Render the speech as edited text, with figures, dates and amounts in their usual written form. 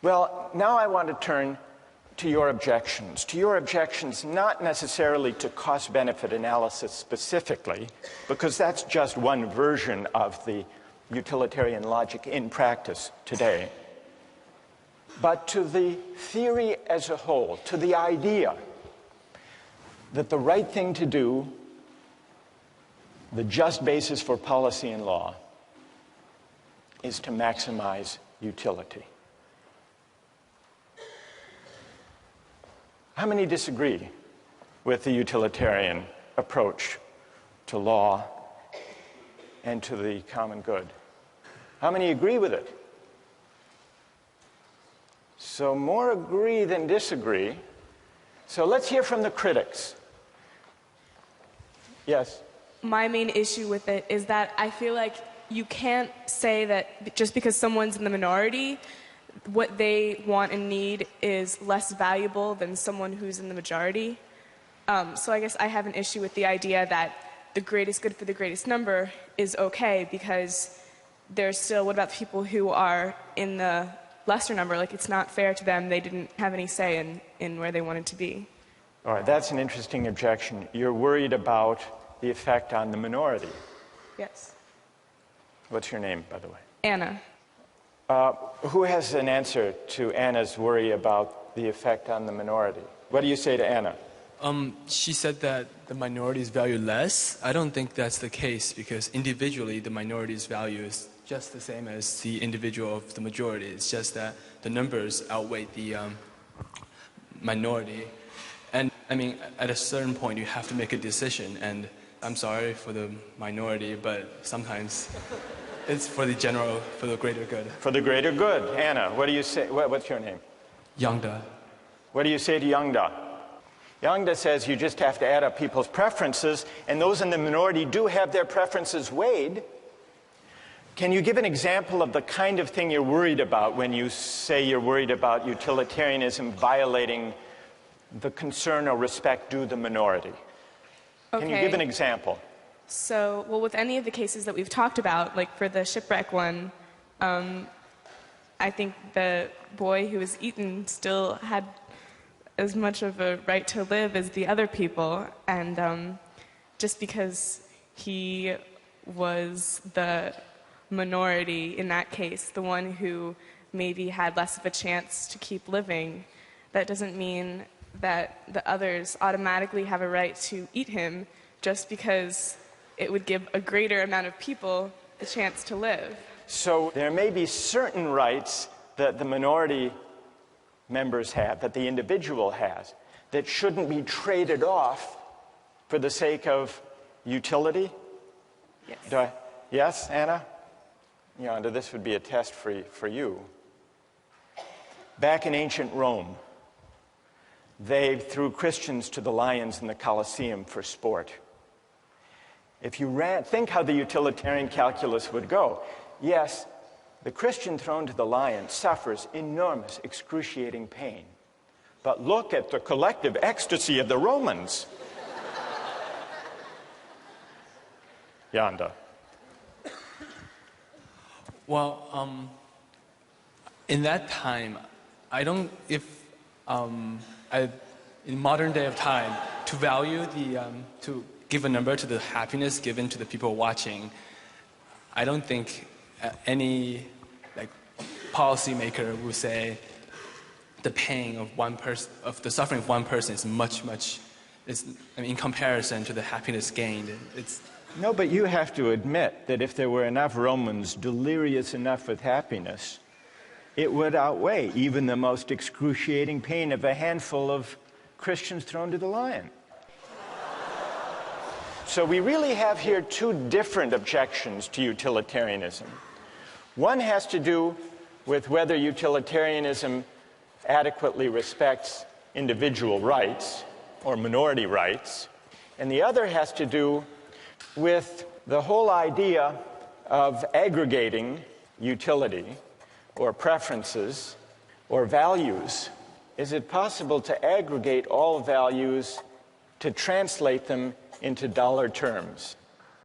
Well, now I want to turn to your objections. To your objections, not necessarily to cost-benefit analysis specifically, because that's just one version of the utilitarian logic in practice today, but to the theory as a whole, to the idea that the right thing to do, the just basis for policy and law, is to maximize utility. How many disagree with the utilitarian approach to law and to the common good? How many agree with it? So more agree than disagree. So let's hear from the critics. Yes? My main issue with it is that I feel like you can't say that just because someone's in the minority, what they want and need is less valuable than someone who's in the majority. So I guess I have an issue with the idea that the greatest good for the greatest number is okay, because there's still, what about the people who are in the lesser number? Like, it's not fair to them. They didn't have any say in where they wanted to be. All right, that's an interesting objection. You're worried about the effect on the minority. Yes. What's your name, by the way? Anna. Who has an answer to Anna's worry about the effect on the minority? What do you say to Anna? She said that the minorities value less. I don't think that's the case, because individually the minority's value is just the same as the individual of the majority. It's just that the numbers outweigh the minority. And I mean, at a certain point you have to make a decision, and I'm sorry for the minority, but sometimes it's for the general, for the greater good. For the greater good. Anna, what do you say? What's your name? Yangda. What do you say to Yangda? Yangda says you just have to add up people's preferences, and those in the minority do have their preferences weighed. Can you give an example of the kind of thing you're worried about when you say you're worried about utilitarianism violating the concern or respect due the minority? Okay. Can you give an example? So, well, with any of the cases that we've talked about, like for the shipwreck one, I think the boy who was eaten still had as much of a right to live as the other people, and just because he was the minority in that case, the one who maybe had less of a chance to keep living, that doesn't mean that the others automatically have a right to eat him just because it would give a greater amount of people the chance to live. So there may be certain rights that the minority members have, that the individual has, that shouldn't be traded off for the sake of utility? Yes. Yes, Anna? Yonder, this would be a test for you. Back in ancient Rome, they threw Christians to the lions in the Colosseum for sport. If you think how the utilitarian calculus would go, yes, the Christian thrown to the lion suffers enormous, excruciating pain. But look at the collective ecstasy of the Romans. Yanda. Well, in that time, I don't, in modern day of time, to value to give a number to the happiness given to the people watching, I don't think any policymaker would say the pain of one person, of the suffering of one person is much, in comparison to the happiness gained. No, but you have to admit that if there were enough Romans delirious enough with happiness, it would outweigh even the most excruciating pain of a handful of Christians thrown to the lion. So we really have here two different objections to utilitarianism. One has to do with whether utilitarianism adequately respects individual rights or minority rights, and the other has to do with the whole idea of aggregating utility or preferences or values. Is it possible to aggregate all values, to translate them into dollar terms?